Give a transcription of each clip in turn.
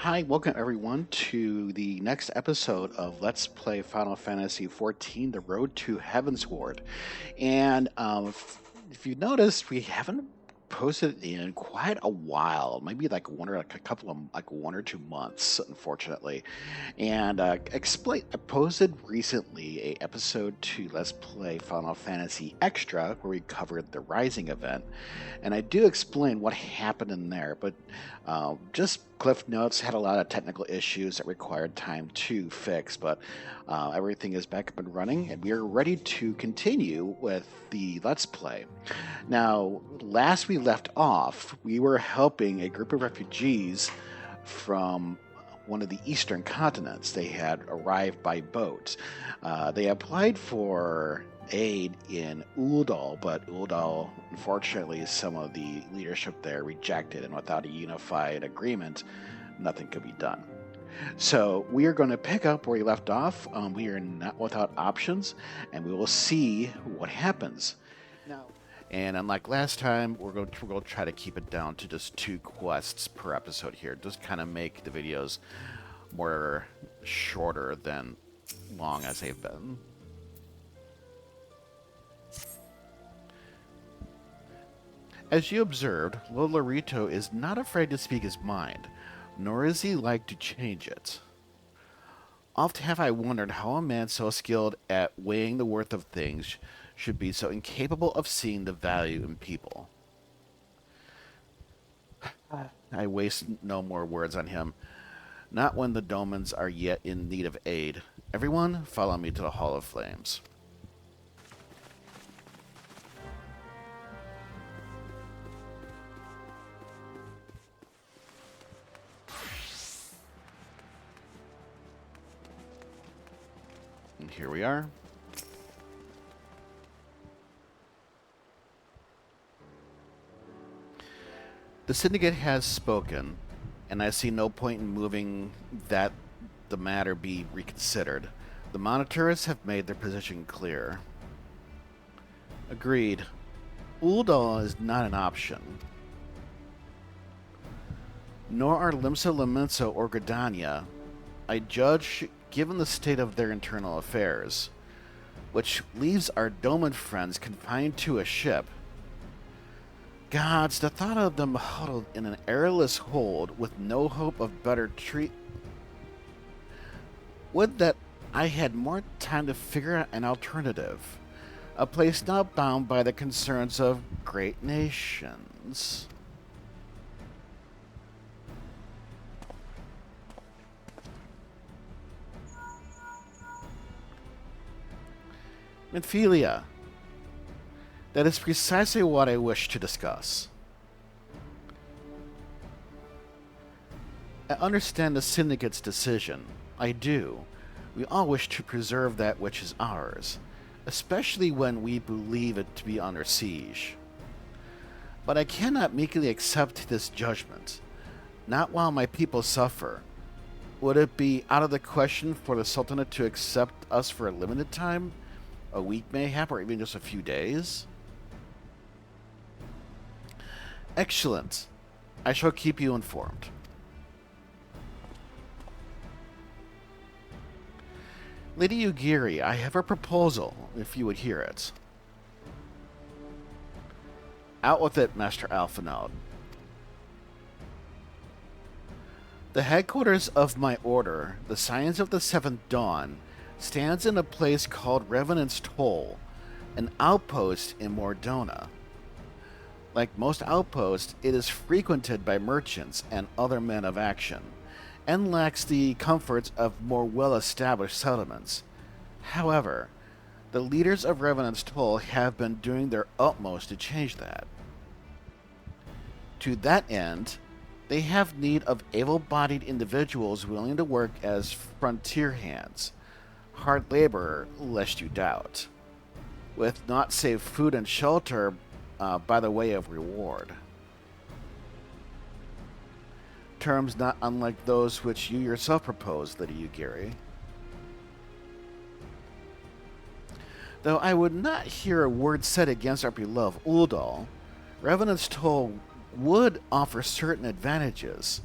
Hi, welcome everyone to the next episode of Let's Play Final Fantasy XIV: The Road to Heavensward. And if you noticed, we haven't posted in quite a while, maybe like a couple of like 1 or 2 months, unfortunately. And I posted recently a episode to Let's Play Final Fantasy Extra where we covered the Rising event, and I do explain what happened in there, but just Cliff Notes had a lot of technical issues that required time to fix, but everything is back up and running, and we are ready to continue with the Let's Play. Now, last we left off, we were helping a group of refugees from one of the eastern continents. They had arrived by boat. They applied for aid in Ul'Dah, but Ul'Dah, unfortunately, some of the leadership there rejected, and without a unified agreement, nothing could be done. So we are going to pick up where we left off. We are not without options, and we will see what happens. Now, and unlike last time, we're going to try to keep it down to just 2 quests per episode here. Just kind of make the videos more shorter than long as they've been. As you observed, Lolorito is not afraid to speak his mind, nor is he like to change it. Oft have I wondered how a man so skilled at weighing the worth of things should be so incapable of seeing the value in people. I waste no more words on him, not when the Domans are yet in need of aid. Everyone, follow me to the Hall of Flames. And here we are. The Syndicate has spoken, and I see no point in moving that the matter be reconsidered. The monitors have made their position clear. Agreed. Ul'Dah is not an option. Nor are Limsa Lominsa or Gridania. I judge, given the state of their internal affairs, which leaves our Doman friends confined to a ship. Gods, the thought of them huddled in an airless hold with no hope of better treat. Would that I had more time to figure out an alternative. A place not bound by the concerns of great nations. Minfilia. That is precisely what I wish to discuss. I understand the Syndicate's decision. I do. We all wish to preserve that which is ours, especially when we believe it to be under siege. But I cannot meekly accept this judgment, not while my people suffer. Would it be out of the question for the Sultanate to accept us for a limited time? A week mayhap, or even just a few days? Excellent. I shall keep you informed. Lady Yugiri, I have a proposal, if you would hear it. Out with it, Master Alphnaud. The headquarters of my order, the Scions of the Seventh Dawn, stands in a place called Revenant's Toll, an outpost in Mordona. Like most outposts, it is frequented by merchants and other men of action, and lacks the comforts of more well-established settlements. However, the leaders of Revenant's Toll have been doing their utmost to change that. To that end, they have need of able-bodied individuals willing to work as frontier hands, hard labor, lest you doubt, with naught save food and shelter by the way of reward. Terms not unlike those which you yourself proposed, Lady Yugiri. Though I would not hear a word said against our beloved Ul'Dah, Revenant's Toll would offer certain advantages.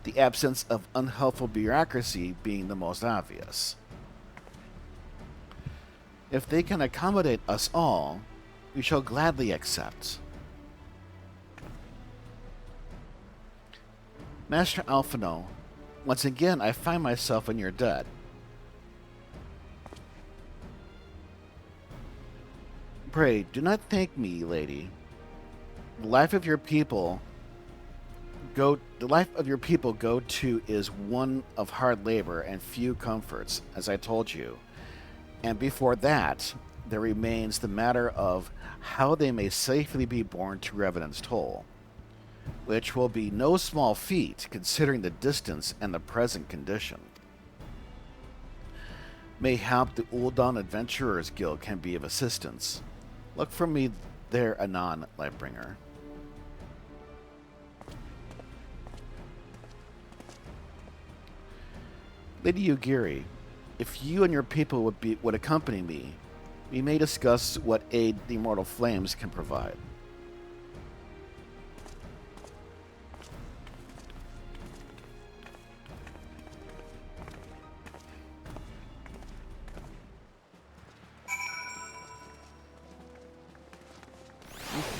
the absence of unhelpful bureaucracy being the most obvious. If they can accommodate us all, we shall gladly accept. Master Alphinaud, once again I find myself in your debt. Pray, do not thank me, lady. The life of your people go to is one of hard labor and few comforts, as I told you. And before that, there remains the matter of how they may safely be borne to Revenant's Toll, which will be no small feat considering the distance and the present condition. Mayhap the Ul'Dah Adventurers Guild can be of assistance. Look for me there anon, Lightbringer. Lady Yugiri, if you and your people would accompany me, we may discuss what aid the immortal flames can provide.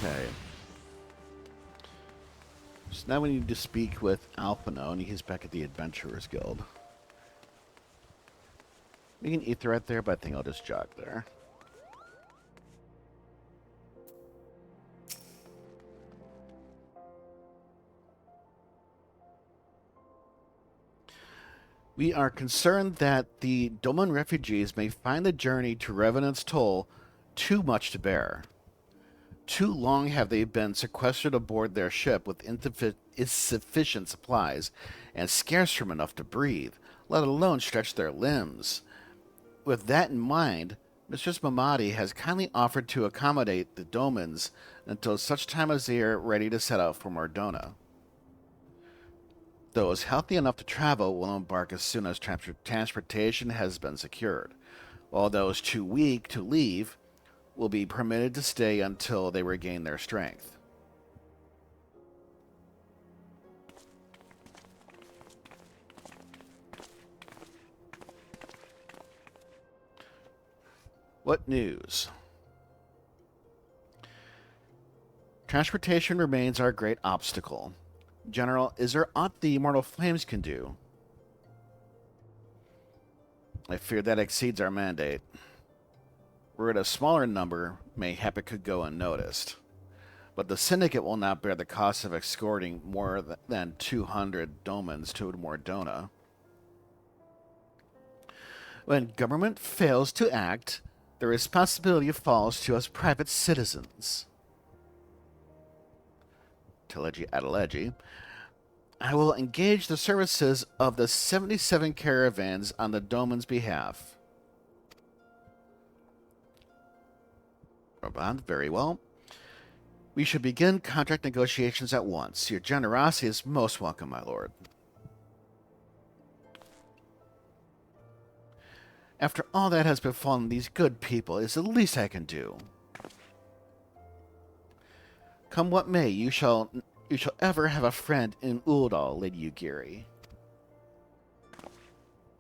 Okay. So now we need to speak with Alphinaud, and he's back at the Adventurers Guild. We can ether right there, but I think I'll just jog there. We are concerned that the Doman refugees may find the journey to Revenant's Toll too much to bear. Too long have they been sequestered aboard their ship with insufficient supplies and scarce from enough to breathe, let alone stretch their limbs. With that in mind, Mistress Mamadi has kindly offered to accommodate the Domans until such time as they are ready to set out for Mordona. Those healthy enough to travel will embark as soon as transportation has been secured, while those too weak to leave will be permitted to stay until they regain their strength. What news? Transportation remains our great obstacle. General, is there aught the immortal flames can do? I fear that exceeds our mandate. Were it a smaller number, mayhap it could go unnoticed. But the Syndicate will not bear the cost of escorting more than 200 Domans to Mordona. When government fails to act, the responsibility falls to us private citizens. Telegi Adelegy. I will engage the services of the 77 caravans on the Doman's behalf. Roband, very well. We should begin contract negotiations at once. Your generosity is most welcome, my lord. After all that has befallen these good people, is the least I can do. Come what may, you shall ever have a friend in Ul'Dah, Lady Yugiri.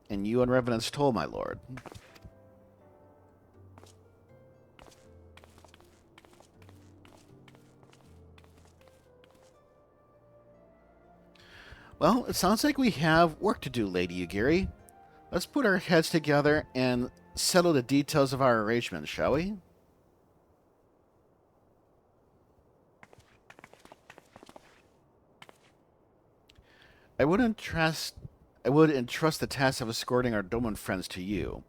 And you and Revenant's Toll, my lord. Well, it sounds like we have work to do, Lady Yugiri. Let's put our heads together and settle the details of our arrangement, shall we? I would entrust the task of escorting our Doman friends to you.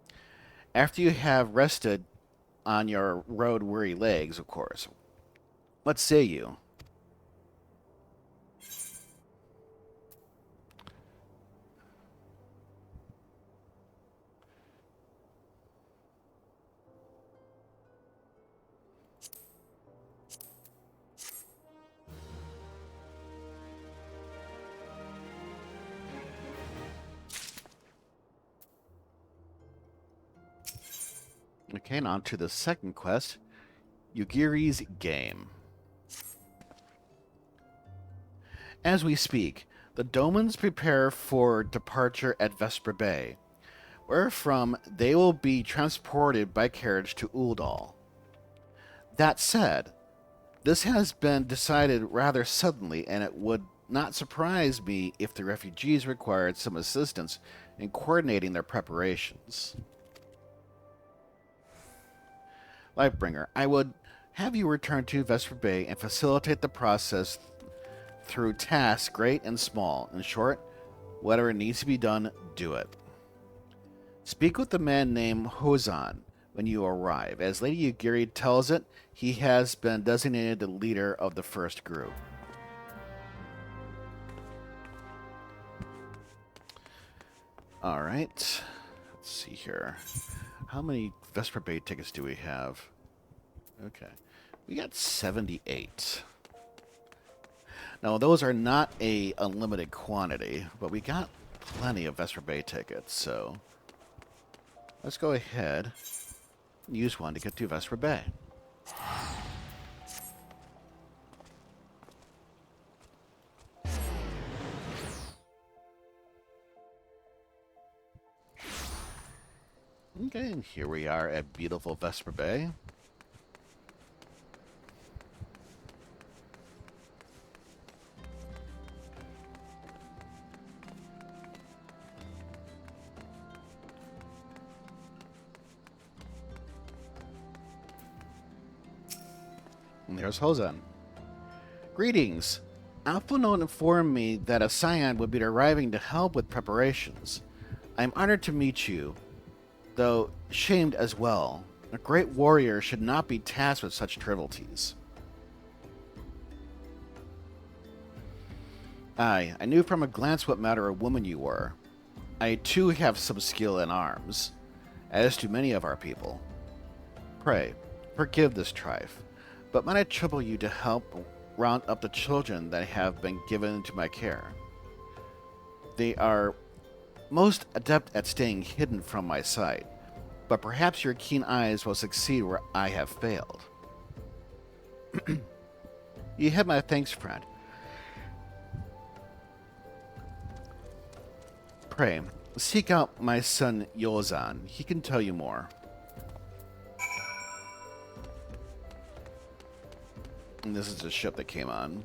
After you have rested on your road-weary legs, of course. What say you? Okay, and on to the second quest, Yugiri'sGame. As we speak, The Domans prepare for departure at Vesper Bay, wherefrom they will be transported by carriage to Ul'Dah. That said, this has been decided rather suddenly, and it would not surprise me if the refugees required some assistance in coordinating their preparations. Lightbringer, I would have you return to Vesper Bay and facilitate the process through tasks great and small. In short, whatever needs to be done, do it. Speak with the man named Hozan when you arrive. As Lady Yugiri tells it, he has been designated the leader of the first group. Alright. Let's see here. How many Vesper Bay tickets do we have? Okay. We got 78. Now, those are not a unlimited quantity, but we got plenty of Vesper Bay tickets, so let's go ahead and use one to get to Vesper Bay. Okay, and here we are at beautiful Vesper Bay. And there's Hozan. Greetings. Alphnaud informed me that a Scion would be arriving to help with preparations. I am honored to meet you, though shamed as well. A great warrior should not be tasked with such trivialities. Aye, I knew from a glance what manner of woman you were. I too have some skill in arms, as do many of our people. Pray, forgive this trife, but might I trouble you to help round up the children that have been given into my care? They are most adept at staying hidden from my sight, but perhaps your keen eyes will succeed where I have failed. You have my thanks, friend. Pray, seek out my son Yozan. He can tell you more. And this is the ship that came on.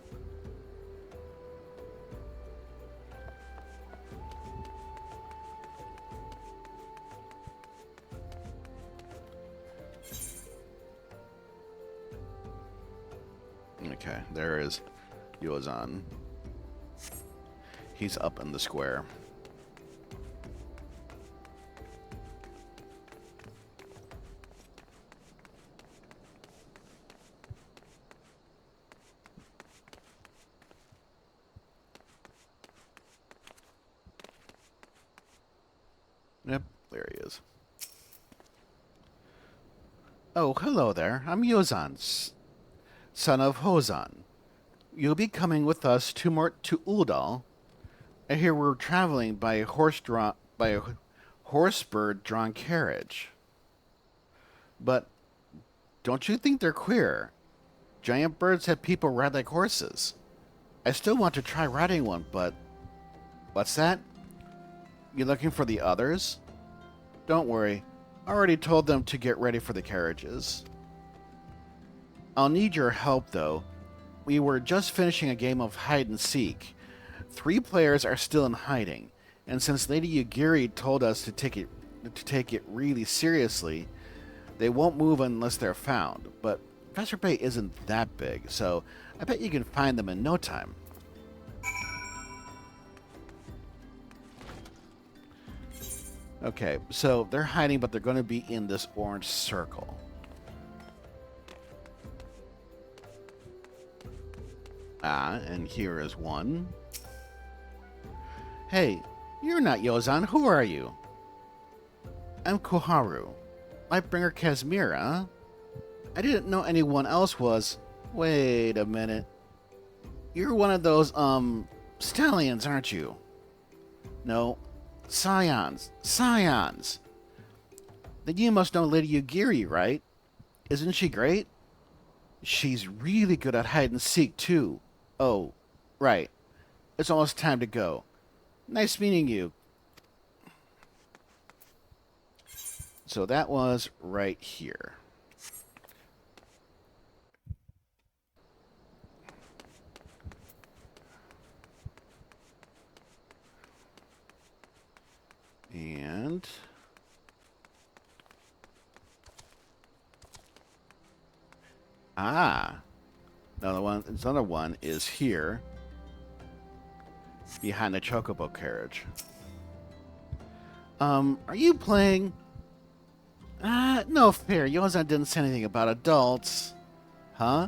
Okay, there is Yozan. He's up in the square. Yep, there he is. Oh, hello there. I'm Yozan, son of Hozan. You'll be coming with us to Ul'Dah. I hear we're traveling by a horse-bird-drawn carriage. But don't you think they're queer? Giant birds have people ride like horses. I still want to try riding one, but what's that? You looking for the others? Don't worry. I already told them to get ready for the carriages. I'll need your help, though. We were just finishing a game of hide and seek. 3 players are still in hiding, and since Lady Yugiri told us to take it really seriously, they won't move unless they're found. But Vesper Bay isn't that big, so I bet you can find them in no time. Okay, so they're hiding, but they're going to be in this orange circle. Ah, and here is one. Hey, you're not Yozan. Who are you? I'm Koharu. Lightbringer Kasmeer, huh? I didn't know anyone else was... Wait a minute. You're one of those, stallions, aren't you? No. Scions. Scions. Then you must know Lady Yugiri, right? Isn't she great? She's really good at hide and seek, too. Oh, right. It's almost time to go. Nice meeting you. So that was right here. And another one is here behind the chocobo carriage. Are you playing? No fair. Yozan didn't say anything about adults. Huh?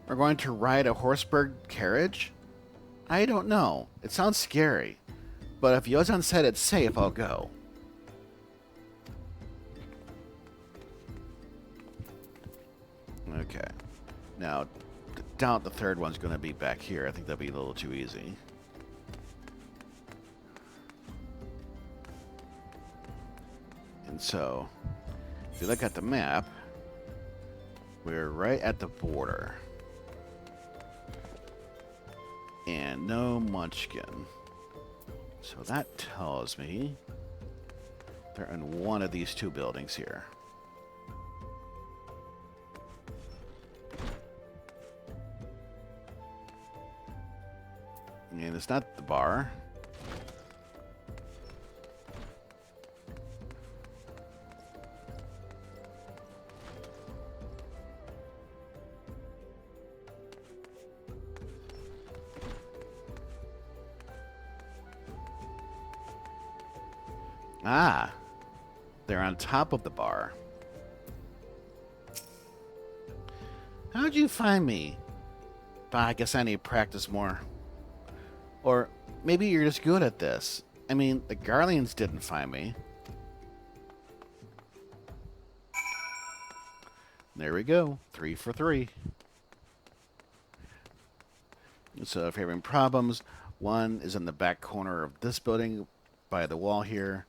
We're going to ride a horseburg carriage? I don't know. It sounds scary. But if Yozan said it's safe, I'll go. Okay. Now, doubt the third one's going to be back here. I think that'll be a little too easy. And so, if you look at the map, we're right at the border. And no Munchkin. So that tells me they're in one of these two buildings here. And it's not the bar. Ah, they're on top of the bar. How'd you find me? I guess I need to practice more. Or maybe you're just good at this. I mean, the Garleans didn't find me. There we go. 3 for 3. So if you're having problems, one is in the back corner of this building by the wall here.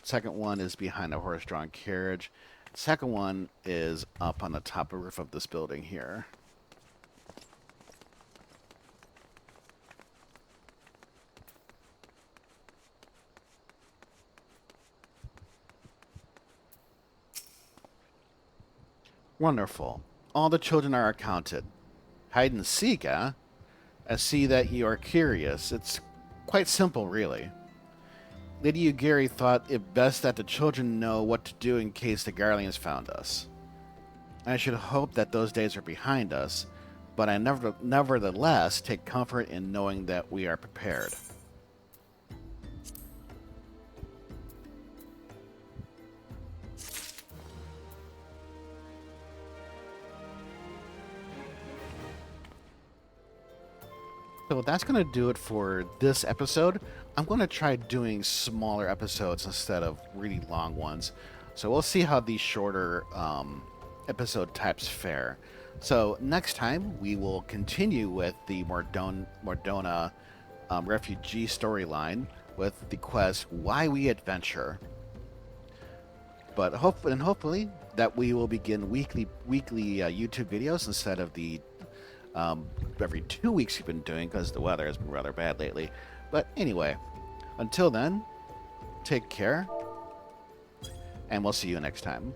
Second one is behind a horse-drawn carriage. Second one is up on the top roof of this building here. Wonderful. All the children are accounted. Hide and seek, eh? I see that you are curious. It's quite simple, really. Lady Yugiri thought it best that the children know what to do in case the Garleans found us. I should hope that those days are behind us, but I nevertheless take comfort in knowing that we are prepared. So that's going to do it for this episode. I'm going to try doing smaller episodes instead of really long ones. So we'll see how these shorter episode types fare. So next time we will continue with the Mordona refugee storyline with the quest Why We Adventure. But hopefully that we will begin weekly YouTube videos instead of the every 2 weeks we've been doing because the weather has been rather bad lately. But anyway, until then, take care, and we'll see you next time.